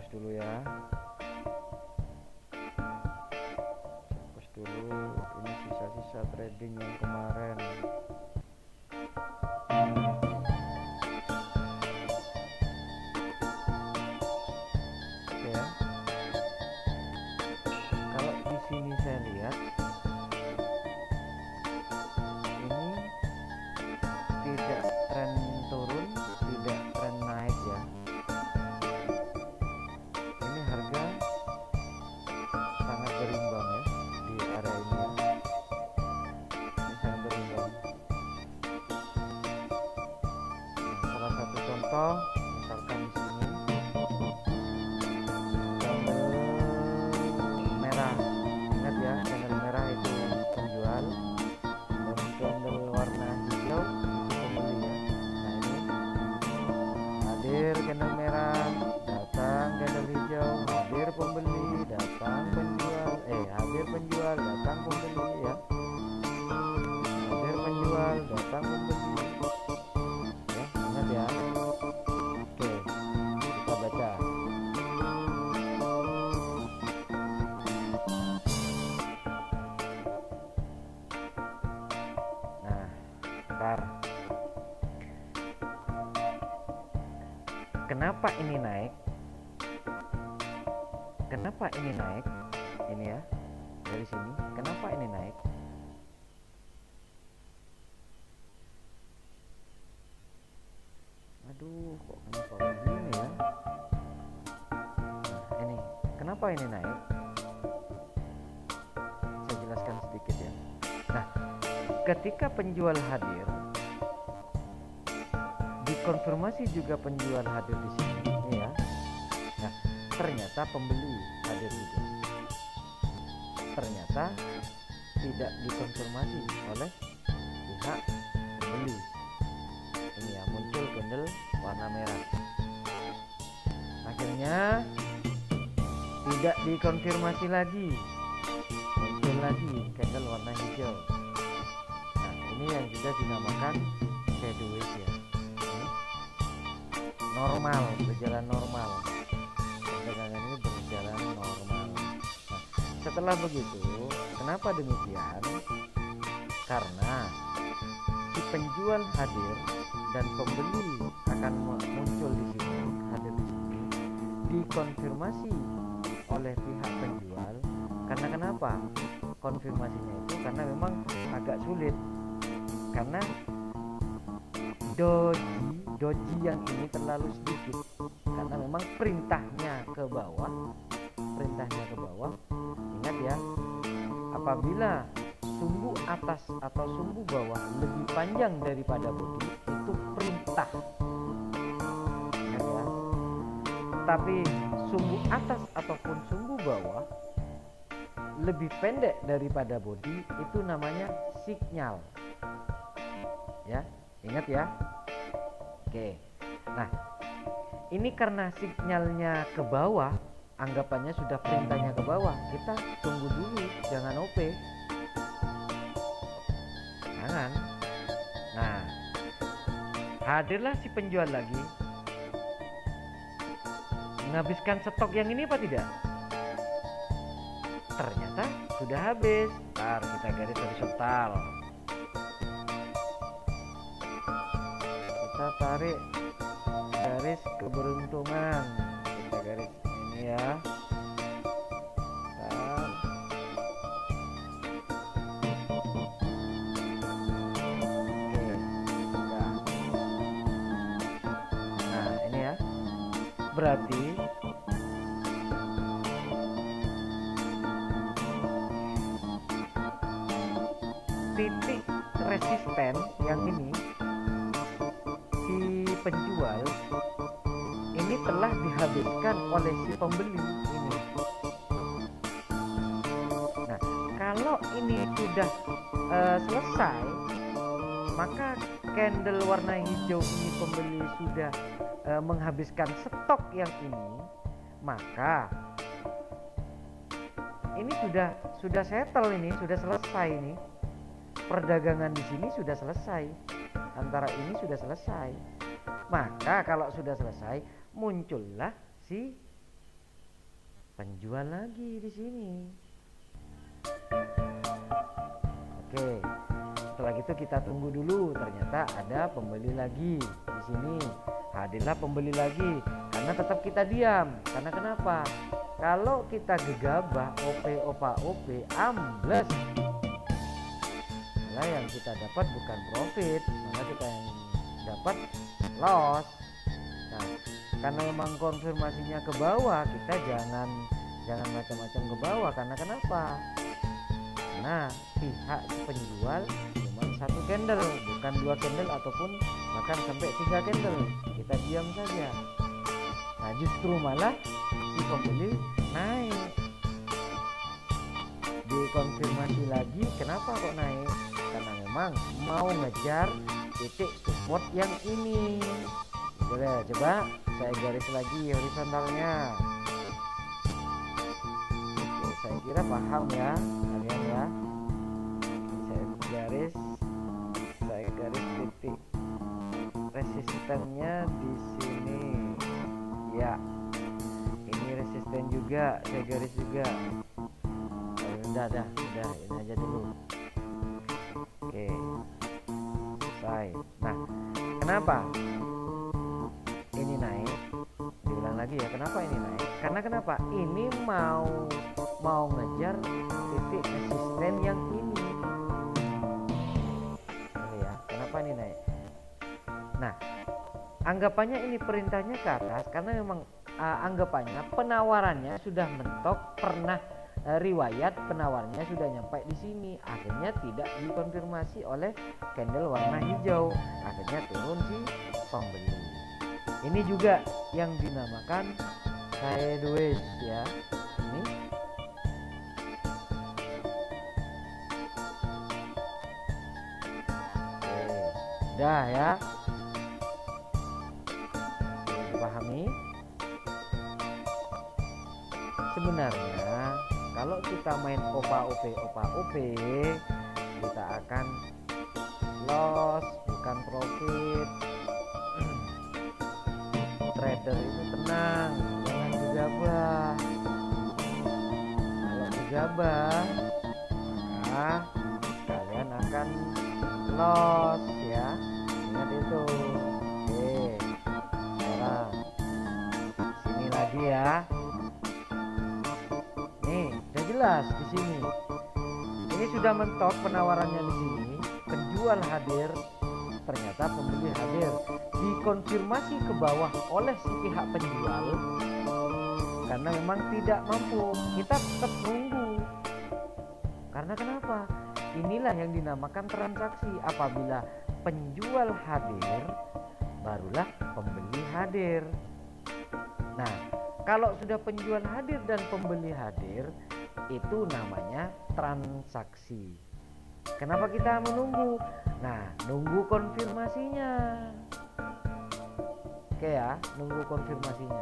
hapus dulu ya. Hapus dulu. Ini sisa-sisa trading yang kemarin. Oke ya. Kalau di sini saya lihat ini tidak tren turun, tidak tren naik ya. Ini harga sangat berimbang ya di area ini ya. Ini sangat berimbang. Nah, salah satu contoh misalkan di sini candle merah, ingat ya, candle merah itu penjual dan candle warna hijau itu pembeli ya. Nah ini hadir candle merah, datang candle hijau, hadir pembeli, datang penjual, hadir penjual, datang pembeli ya. Hadir penjual, datang pembeli. Ya, ingat ya. Oke, kita baca. Nah, bentar. Kenapa ini naik? Kenapa ini naik? Ini ya, dari sini. Kenapa ini naik? Aduh, kok kenapa begini ya? Nah, ini. Kenapa ini naik? Saya jelaskan sedikit ya. Nah, ketika penjual hadir, dikonfirmasi juga penjual hadir di sini, ini ya. Nah, ternyata pembeli hadir juga. Ternyata tidak dikonfirmasi oleh pihak pembeli. Ini ya, muncul candle warna merah. Akhirnya tidak dikonfirmasi lagi, muncul lagi candle warna hijau. Nah, ini yang juga dinamakan sideways ya. Ini normal, berjalan normal. Perdagangan ini berjalan normal. Nah, setelah begitu, kenapa demikian? Karena si penjual hadir dan pembeli akan muncul di sini, hadir di sini, dikonfirmasi oleh pihak penjual. Karena kenapa? Konfirmasinya itu karena memang agak sulit. Karena doji yang ini terlalu sedikit. Karena memang perintahnya ke bawah. Ingat ya, apabila sumbu atas atau sumbu bawah lebih panjang daripada bodi, itu perintah. Ingat ya. Tapi sumbu atas ataupun sumbu bawah lebih pendek daripada bodi, itu namanya sinyal. Ya, ingat ya. Oke. Nah, ini karena sinyalnya ke bawah, anggapannya sudah perintahnya ke bawah, kita tunggu dulu, jangan OP. Jangan. Nah, hadirlah si penjual lagi, menghabiskan stok yang ini apa tidak? Ternyata sudah habis. Ntar kita garis horizontal. Kita tarik garis keberuntungan. Kita garis ini ya. Ntar. Oke, sudah. Nah, ini ya. Berarti titik resisten yang ini, si penjual ini telah dihabiskan oleh si pembeli ini. Nah, kalau ini sudah selesai, maka candle warna hijau ini pembeli sudah menghabiskan stok yang ini, maka ini sudah settle, ini sudah selesai, ini perdagangan di sini sudah selesai, antara ini sudah selesai. Maka kalau sudah selesai, muncullah si penjual lagi di sini. Oke, setelah itu kita tunggu dulu. Ternyata ada pembeli lagi di sini. Hadirlah pembeli lagi. Karena tetap kita diam. Karena kenapa? Kalau kita gegabah, OP, ambles, malah yang kita dapat bukan profit, malah kita yang dapat loss. Nah, karena memang konfirmasinya ke bawah, kita jangan macam-macam ke bawah. Karena kenapa? Nah, pihak penjual cuma satu candle, bukan 2 candle ataupun bahkan sampai 3 candle. Kita diam saja. Nah, justru malah si pembeli naik. Dikonfirmasi lagi, kenapa kok naik? Karena memang mau ngejar titik support yang ini. Boleh, coba saya garis lagi horizontalnya. Oke, saya kira paham ya kalian ya. Saya garis titik resistennya di sini. Ya, ini resisten juga, saya garis juga. Udah, ini aja dulu. Oke, selesai. Nah, kenapa ini naik? Diulang lagi ya, kenapa ini naik? Karena kenapa? Ini mau ngejar titik resisten yang ini. Ini ya, kenapa ini naik? Nah, anggapannya ini perintahnya ke atas karena memang anggapannya penawarannya sudah mentok, pernah riwayat penawarnya sudah nyampe di sini. Akhirnya tidak dikonfirmasi oleh candle warna hijau. Akhirnya turun si pembeli. Ini juga yang dinamakan sideways ya. Ini udah ya. Dipahami? Sebenarnya kalau kita main OP, kita akan loss bukan profit. Trader itu tenang, jangan gegabah. Kalau gegabah, maka kalian akan loss ya. Ingat itu. Oke, sekarang sini lagi ya. Nih, udah jelas di sini. Ini sudah mentok penawarannya di sini. Penjual hadir, ternyata pembeli hadir. Dikonfirmasi ke bawah oleh si pihak penjual karena memang tidak mampu. Kita tetap nunggu. Karena kenapa? Inilah yang dinamakan transaksi. Apabila penjual hadir, barulah pembeli hadir. Nah, kalau sudah penjual hadir dan pembeli hadir, itu namanya transaksi. Kenapa kita menunggu? Nah, nunggu konfirmasinya. Oke ya, nunggu konfirmasinya.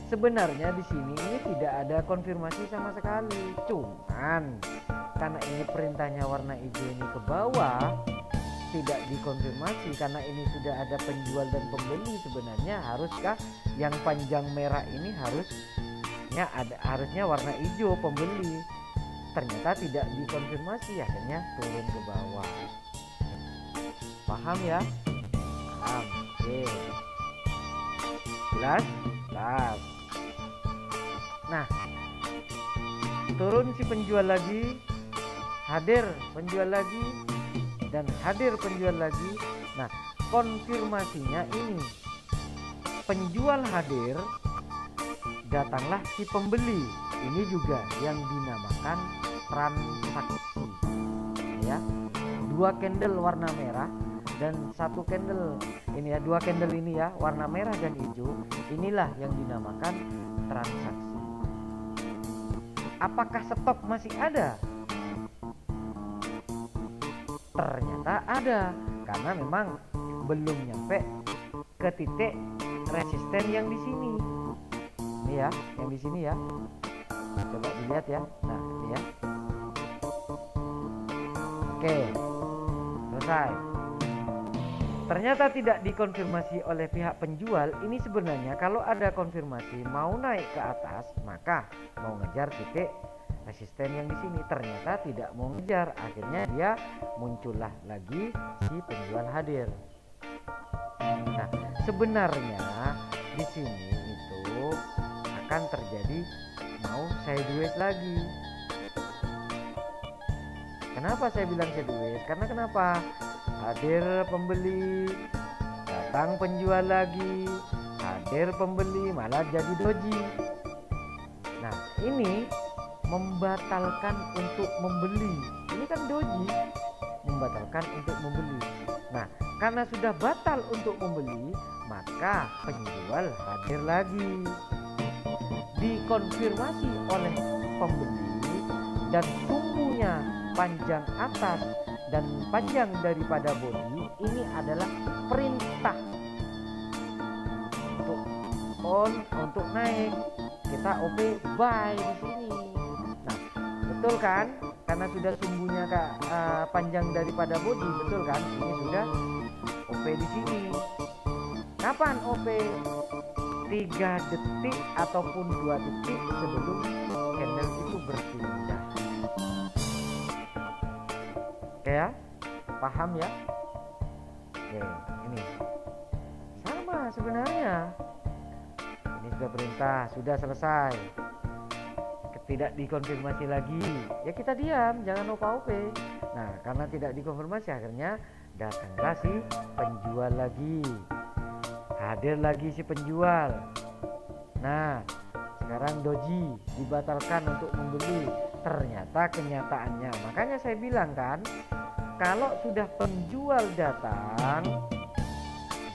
Sebenarnya di sini ini tidak ada konfirmasi sama sekali. Cuman karena ini perintahnya warna hijau ini ke bawah, tidak dikonfirmasi karena ini sudah ada penjual dan pembeli. Sebenarnya haruskah yang panjang merah ini harusnya warna hijau pembeli. Ternyata tidak dikonfirmasi, akhirnya turun ke bawah. Paham ya? Paham. Oke. Jelas? Nah, turun si penjual lagi, hadir penjual lagi, dan hadir penjual lagi. Nah, konfirmasinya ini penjual hadir, datanglah si pembeli. Ini juga yang dinamakan transaksi ya. 2 candle warna merah dan 1 candle ini ya, 2 candle ini ya, warna merah dan hijau. Inilah yang dinamakan transaksi. Apakah stok masih ada? Ternyata ada, karena memang belum nyampe ke titik resisten yang di sini. Ini ya, yang di sini ya. Coba dilihat ya. Nah, ini ya. Oke. Selesai. ternyata tidak dikonfirmasi oleh pihak penjual. Ini sebenarnya kalau ada konfirmasi mau naik ke atas, maka mau ngejar titik resisten yang di sini, ternyata tidak mau ngejar. Akhirnya dia muncullah lagi si penjual hadir. Nah, sebenarnya di sini itu akan terjadi mau sideways lagi. Kenapa saya bilang sideways? Karena kenapa? Hadir pembeli, datang penjual lagi, hadir pembeli, malah jadi doji. Nah, ini membatalkan untuk membeli. Ini kan doji, membatalkan untuk membeli. Nah, karena sudah batal untuk membeli, maka penjual hadir lagi. Dikonfirmasi oleh pembeli dan sumbunya panjang atas dan panjang daripada bodi, ini adalah perintah untuk on, untuk naik. Kita OP buy di sini. Nah, betul kan? Karena sudah sumbunya panjang daripada bodi, betul kan? Ini sudah OP di sini. Kapan OP? 3 detik ataupun 2 detik sebelum candle itu berpindah. Oke ya, paham ya? Oke, ini sama sebenarnya. Ini sudah perintah, sudah selesai. Tidak dikonfirmasi lagi, ya kita diam, jangan OP. Nah, karena tidak dikonfirmasi, akhirnya datanglah si penjual lagi. Hadir lagi si penjual. Nah, sekarang doji dibatalkan untuk membeli. Ternyata kenyataannya, makanya saya bilang kan, kalau sudah penjual datang,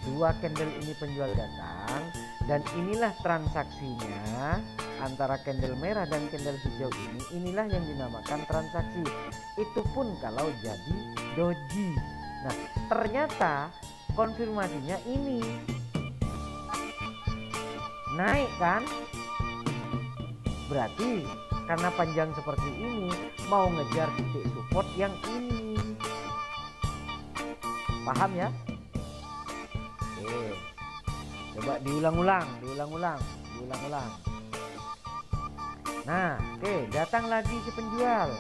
2 candle ini penjual datang, dan inilah transaksinya antara candle merah dan candle hijau ini, inilah yang dinamakan transaksi. Itu pun kalau jadi doji. Nah, ternyata konfirmasinya ini naik kan, berarti karena panjang seperti ini mau ngejar titik support yang ini. Paham ya? Oke, coba diulang-ulang. Nah, oke, datang lagi si penjual,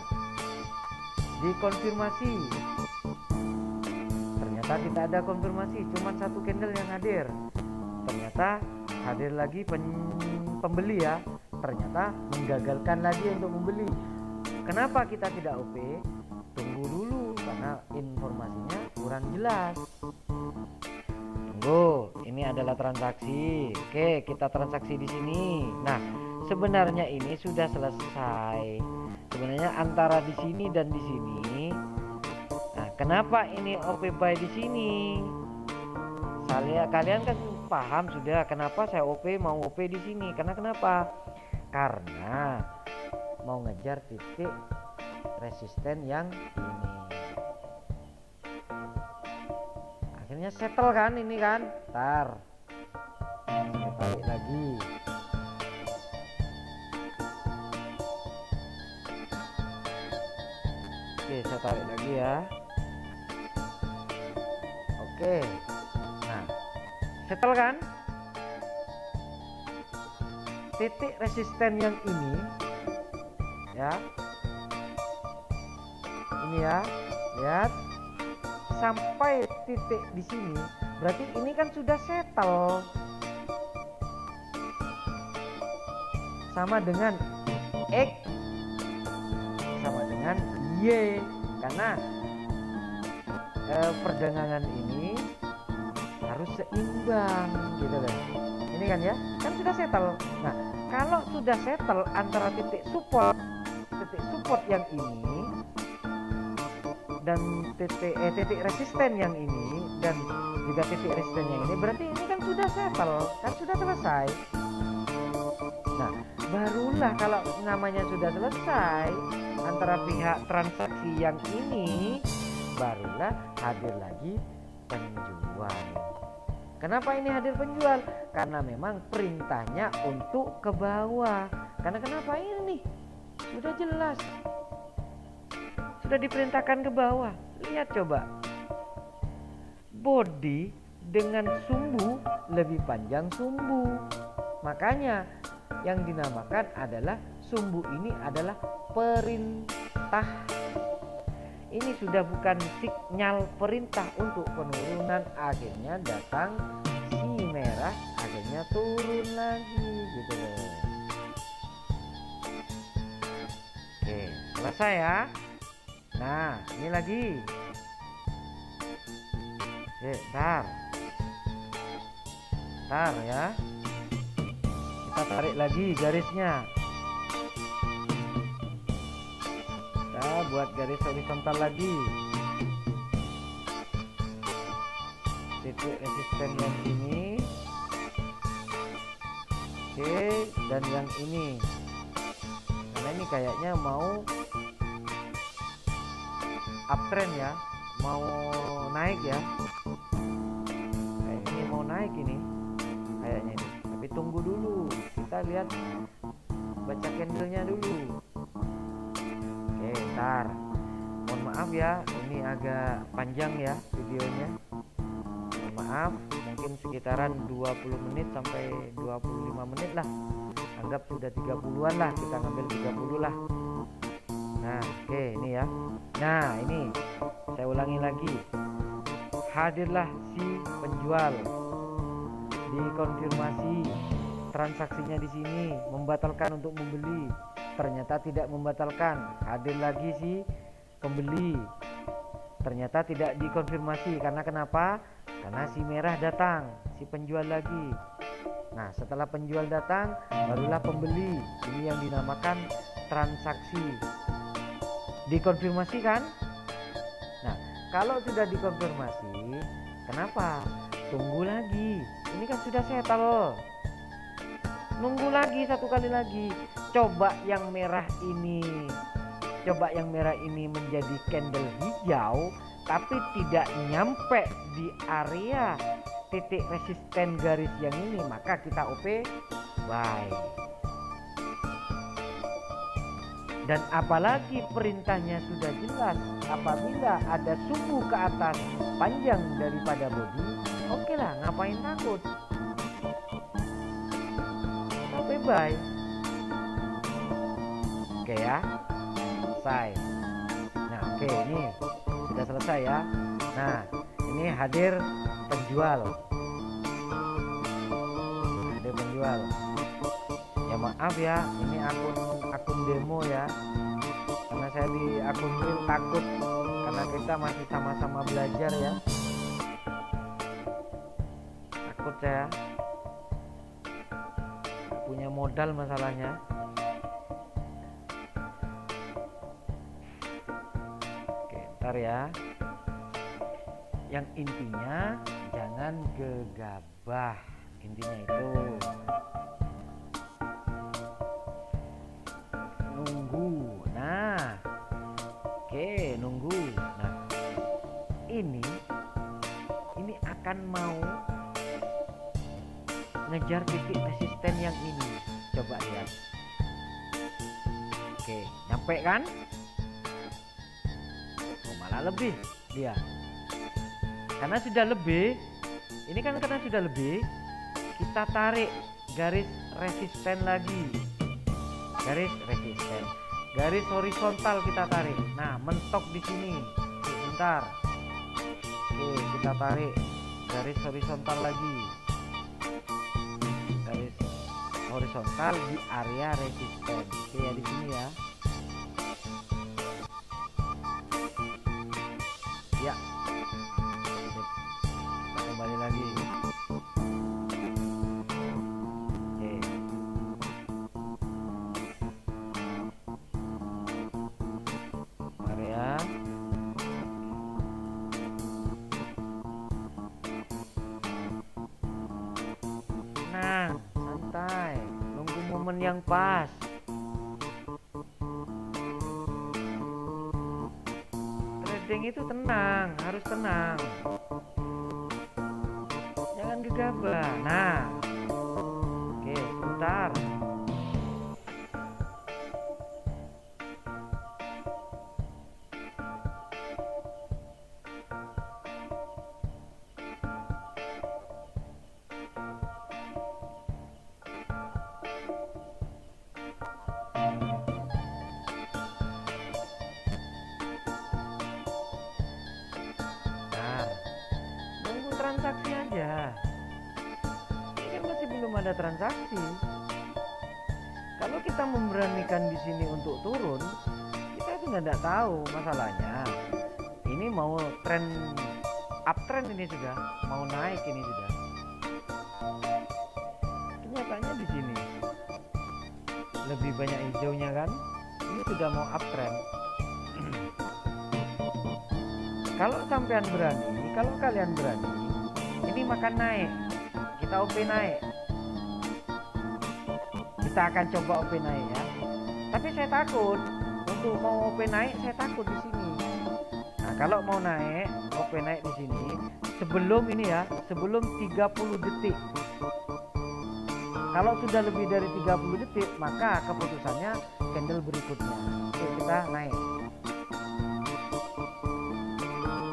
dikonfirmasi. Ternyata tidak ada konfirmasi, cuma 1 candle yang hadir. Ternyata hadir lagi pembeli ya, ternyata menggagalkan lagi untuk membeli. Kenapa kita tidak OP? Tunggu dulu, karena informasinya kurang jelas. Tunggu, ini adalah transaksi. Oke, kita transaksi di sini. Nah, sebenarnya ini sudah selesai. Sebenarnya antara di sini dan di sini. Nah, kenapa ini OP buy di sini? Kalian kan paham sudah kenapa saya mau OP di sini. Karena kenapa? Karena mau ngejar titik resisten yang ini. Akhirnya settle kan ini kan. Ntar saya tarik lagi. Oke, saya tarik lagi ya. Oke. Nah, settle kan? Titik resisten yang ini ya. Ini ya. Lihat. Sampai titik di sini, berarti ini kan sudah settle. Sama dengan X sama dengan Y, karena perdagangan ini harus seimbang gitu loh. Ini kan ya, kan sudah settle. Nah, kalau sudah settle antara titik support yang ini dan titik resisten yang ini dan juga titik resisten yang ini, berarti ini kan sudah settle, kan sudah selesai. Nah, barulah kalau namanya sudah selesai antara pihak transaksi yang ini, barulah hadir lagi penjual. Kenapa ini hadir penjual? Karena memang perintahnya untuk ke bawah. Karena kenapa ini? Sudah jelas. Sudah diperintahkan ke bawah. Lihat coba. body dengan sumbu lebih panjang sumbu. Makanya yang dinamakan adalah sumbu ini adalah perintah. Ini sudah bukan sinyal perintah untuk penurunan, akhirnya datang si merah, akhirnya turun lagi gitu loh. Oke, selesai ya. Nah, ini lagi. Oke, tar ya. Kita tarik lagi garisnya. Kita buat garis horizontal lagi. Titik resisten yang ini. Oke, dan yang ini. Karena ini kayaknya mau uptrend ya, mau naik ya. Kayak ini mau naik ini. Kayaknya ini. Tapi tunggu dulu. Kita lihat baca candlenya dulu. Oke, ntar. Mohon maaf ya, ini agak panjang ya videonya. Mohon maaf, mungkin sekitaran 20 menit sampai 25 menit lah. Anggap sudah 30-an lah, kita ngambil 30 lah. Nah, oke, ini ya. Nah, ini saya ulangi lagi. Hadirlah si penjual. Dikonfirmasi transaksinya di sini, membatalkan untuk membeli. Ternyata tidak membatalkan. Hadir lagi si pembeli. Ternyata tidak dikonfirmasi. Karena kenapa? Karena si merah datang, si penjual lagi. Nah, setelah penjual datang, barulah pembeli. Ini yang dinamakan transaksi. Dikonfirmasi kan? Nah, kalau sudah dikonfirmasi, kenapa? Tunggu lagi. Ini kan sudah settle. Nunggu lagi satu kali lagi. Coba yang merah ini menjadi candle hijau, tapi tidak nyampe di area titik resisten garis yang ini, maka kita OP buy. Dan apalagi perintahnya sudah jelas, apabila ada sumbu ke atas panjang daripada bodi, oke lah, ngapain takut, OP buy. Oke ya, selesai. Nah, oke, ini sudah selesai ya. Nah, ini hadir penjual. Hadir penjual. Ya maaf ya, ini akun demo ya. Karena saya di akun real takut, karena kita masih sama-sama belajar ya. Takut saya. Gak punya modal masalahnya. Ya, yang intinya jangan gegabah, intinya itu nunggu. Nah, oke, nunggu. Nah, ini akan mau ngejar titik resisten yang ini. Coba lihat. Oke, nyampe kan? Lebih dia, karena sudah lebih, ini kan karena sudah lebih, kita tarik garis resisten lagi, garis resisten, garis horizontal kita tarik. Nah, mentok di sini. Sebentar. Oke, kita tarik garis horizontal lagi, garis horizontal di area resisten. Oke ya, di sini ya. Ya, kita kembali lagi. Oke. Mari ya. Nah, santai, nunggu momen yang pas. Trading itu tenang, harus tenang, jangan gegabah. Nah, oke, sebentar. ada transaksi. Kalau kita memberanikan di sini untuk turun, kita itu nggak tahu masalahnya. Ini mau tren uptrend, ini sudah mau naik, ini sudah. Kenyataannya di sini lebih banyak hijaunya kan? Ini sudah mau uptrend. Kalau sampean berani, kalau kalian berani, ini makan naik. Kita OP naik. Kita akan coba OP naik ya. Tapi saya takut untuk mau OP naik, saya takut di sini. Nah, kalau mau naik, OP naik di sini sebelum ini ya, sebelum 30 detik. Kalau sudah lebih dari 30 detik, maka keputusannya candle berikutnya. Oke, kita naik.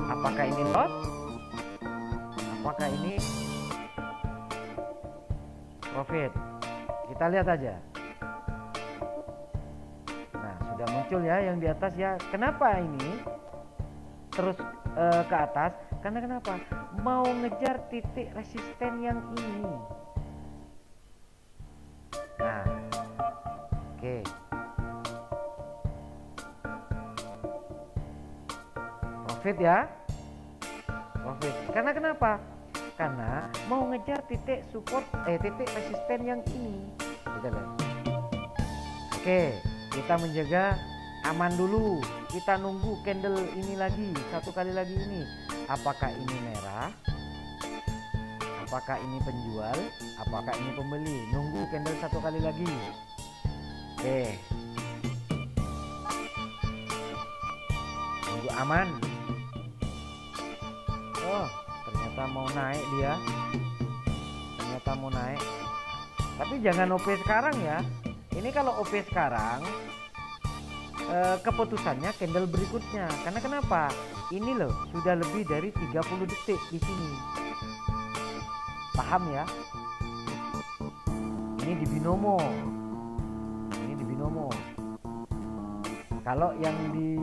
Apakah ini loss? Apakah ini profit? Kita lihat aja. Nah, sudah muncul ya yang di atas ya. Kenapa ini terus ke atas? Karena kenapa? Mau ngejar titik resisten yang ini. Nah, oke. Profit ya. Profit. Karena kenapa? Karena mau ngejar titik support, titik resisten yang ini. Kita lihat. Oke, kita menjaga aman dulu. Kita nunggu candle ini lagi, satu kali lagi ini. Apakah ini merah? Apakah ini penjual? Apakah ini pembeli? Nunggu candle satu kali lagi. Oke. Nunggu aman. Oh, ternyata mau naik dia. Ternyata mau naik. Tapi jangan OP sekarang ya. Ini kalau OP sekarang, keputusannya candle berikutnya. Karena kenapa? Ini loh, sudah lebih dari 30 detik di sini. Paham ya? Ini di binomo. Ini di binomo. Kalau yang di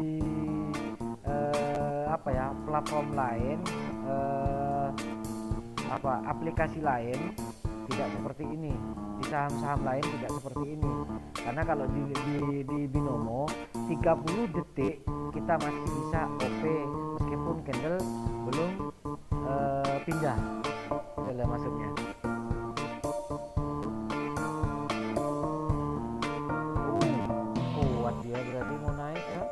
platform lain, aplikasi lain tidak seperti ini. Di saham-saham lain tidak seperti ini. Karena kalau di binomo 30 detik kita masih bisa OP meskipun candle belum pindah. Itulah maksudnya. Kuat dia, berarti mau naik ya.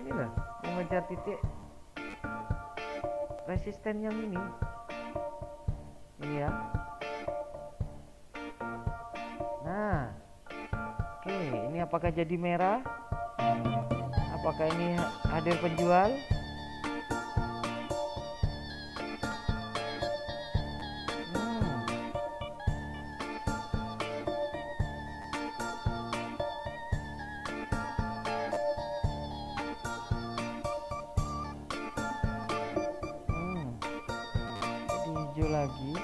Inilah mengejar titik resisten yang ini ya. Nah, oke, ini apakah jadi merah? Apakah ini hadir penjual? Lagi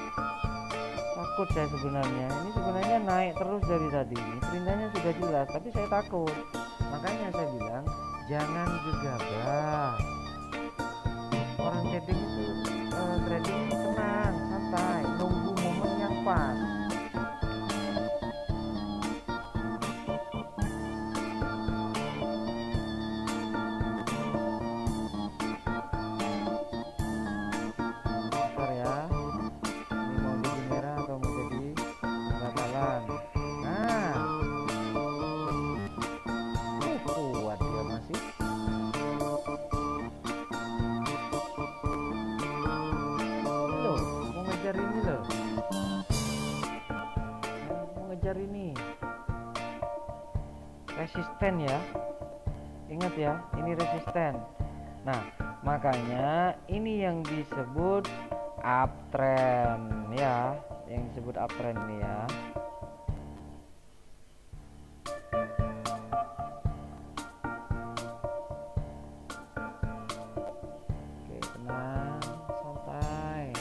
takut saya sebenarnya. Ini sebenarnya naik terus dari tadi. Ini perintahnya sudah jelas, tapi saya takut. Makanya saya bilang jangan gegabah. Orang trading itu tenang, santai, nunggu momen yang pas. Ini loh, mengejar ini resisten ya, ingat ya, ini resisten. Nah, makanya ini yang disebut uptrend ya, yang disebut uptrend ini ya. Oke, tenang, santai.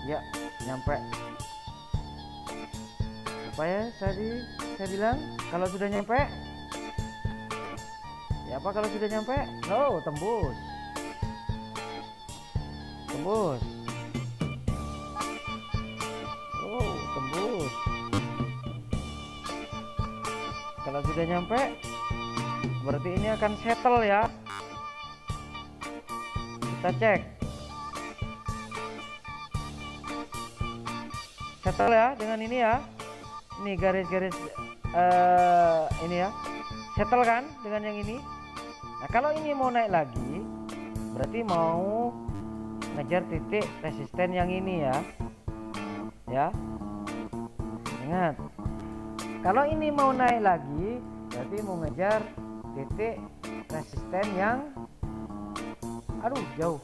Ya, nyampe. Apa ya saya bilang, kalau sudah nyampe Ya apa kalau sudah nyampe? Oh, tembus. Tembus. Oh, tembus. Kalau sudah nyampe, berarti ini akan settle ya. Kita cek. Settle ya dengan ini ya. Ini garis-garis ini ya. Settle kan dengan yang ini. Nah, kalau ini mau naik lagi, berarti mau ngejar titik resisten yang ini ya. Ya. Ingat. Kalau ini mau naik lagi, berarti mau ngejar titik resisten yang jauh.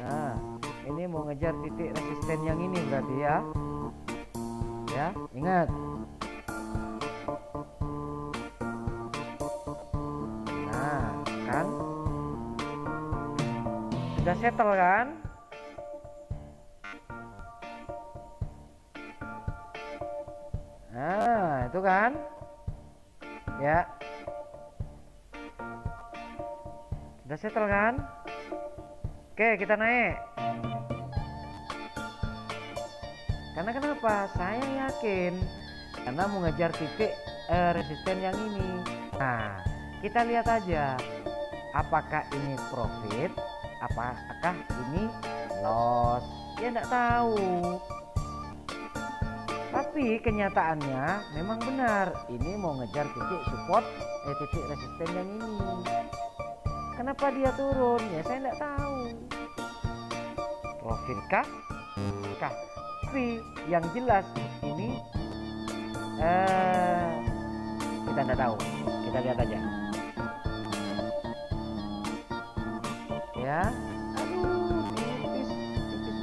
Nah, ini mau ngejar titik resisten yang ini berarti ya. Ya, ingat. Nah, kan? Sudah settle kan? Nah, itu kan? Ya. Sudah settle kan? Oke, kita naik. Karena kenapa? Saya yakin karena mau ngejar titik resisten yang ini. Nah, kita lihat aja apakah ini profit, apakah ini loss. Ya enggak tahu. Tapi kenyataannya memang benar, ini mau ngejar titik support, titik resisten yang ini. Kenapa dia turun? Ya saya enggak tahu. Profit kah? Tapi yang jelas ini kita enggak tahu. Kita lihat aja. Ya. Aduh, tipis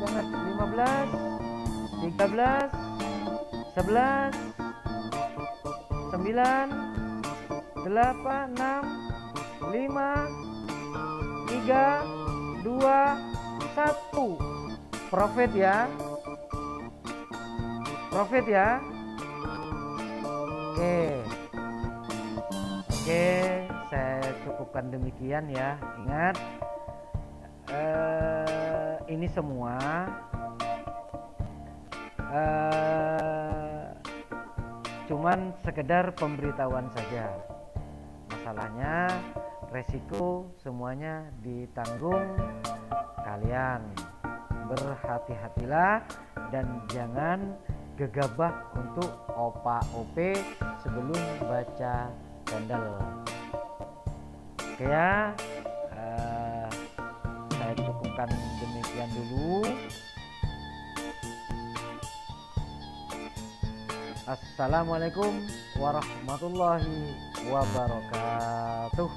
banget. 15, 13, 11, 9, 8, 6, 5, 3, 2, 1. Profit ya. Profit ya. Oke, saya cukupkan demikian ya. Ingat, ini semua cuman sekedar pemberitahuan saja. Masalahnya resiko semuanya ditanggung kalian. Berhati-hatilah dan jangan gegabah untuk OP sebelum baca candle. Oke ya, saya cukupkan demikian dulu. Assalamualaikum warahmatullahi wabarakatuh.